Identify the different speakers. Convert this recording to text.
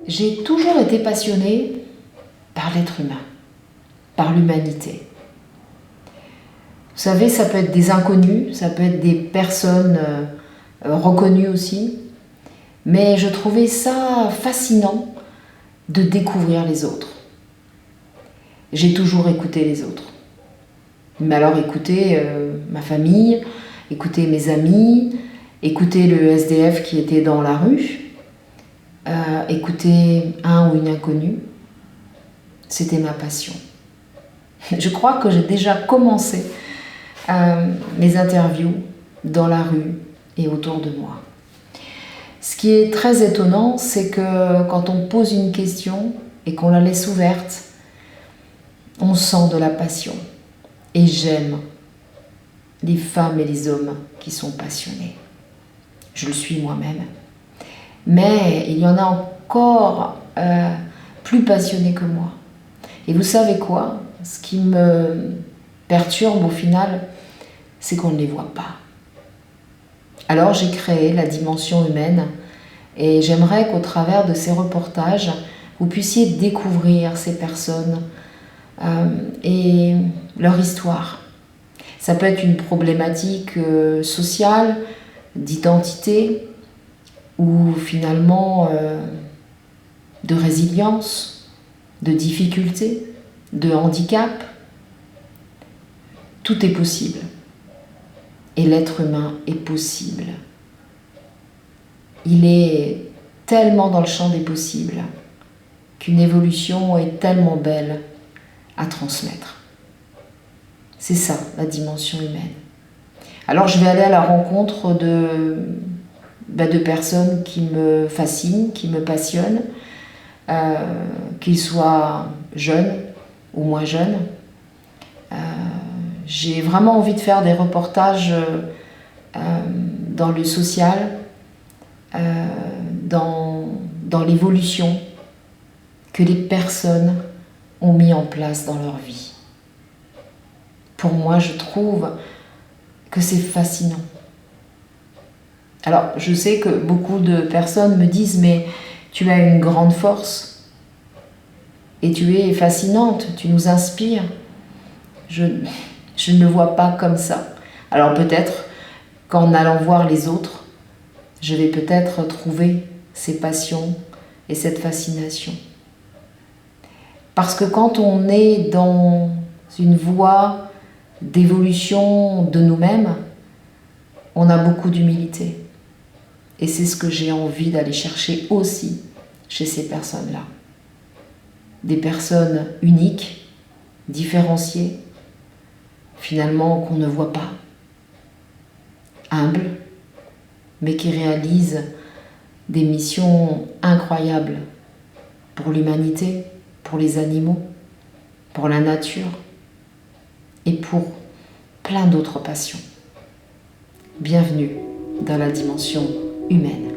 Speaker 1: J'ai toujours été passionnée par l'être humain, par l'humanité. Vous savez, ça peut être des inconnus, ça peut être des personnes reconnues aussi, mais je trouvais ça fascinant de découvrir les autres. J'ai toujours écouté les autres. Mais alors écouter ma famille, écouter mes amis, écouter le SDF qui était dans la rue, écouter un ou une inconnue, c'était ma passion. Je crois que j'ai déjà commencé mes interviews dans la rue et autour de moi. Ce qui est très étonnant, c'est que quand on pose une question et qu'on la laisse ouverte, on sent de la passion. Et j'aime les femmes et les hommes qui sont passionnés. Je le suis moi-même. Mais il y en a encore plus passionnés que moi. Et vous savez quoi? Ce qui me perturbe au final, c'est qu'on ne les voit pas. Alors j'ai créé la dimension humaine et j'aimerais qu'au travers de ces reportages, vous puissiez découvrir ces personnes et leur histoire. Ça peut être une problématique sociale, d'identité, ou finalement de résilience, de difficulté, de handicap. Tout est possible. Et l'être humain est possible. Il est tellement dans le champ des possibles qu'une évolution est tellement belle à transmettre. C'est ça, la dimension humaine. Alors je vais aller à la rencontre de personnes qui me fascinent, qui me passionnent, qu'ils soient jeunes ou moins jeunes. J'ai vraiment envie de faire des reportages dans le social, dans l'évolution que les personnes ont mis en place dans leur vie. Pour moi, je trouve que c'est fascinant. Alors, je sais que beaucoup de personnes me disent « mais tu as une grande force et tu es fascinante, tu nous inspires ». Je ne le vois pas comme ça. Alors peut-être qu'en allant voir les autres, je vais peut-être trouver ces passions et cette fascination. Parce que quand on est dans une voie d'évolution de nous-mêmes, on a beaucoup d'humilité. Et c'est ce que j'ai envie d'aller chercher aussi chez ces personnes-là. Des personnes uniques, différenciées, finalement qu'on ne voit pas, humbles, mais qui réalisent des missions incroyables pour l'humanité, pour les animaux, pour la nature et pour plein d'autres passions. Bienvenue dans la dimension humaine.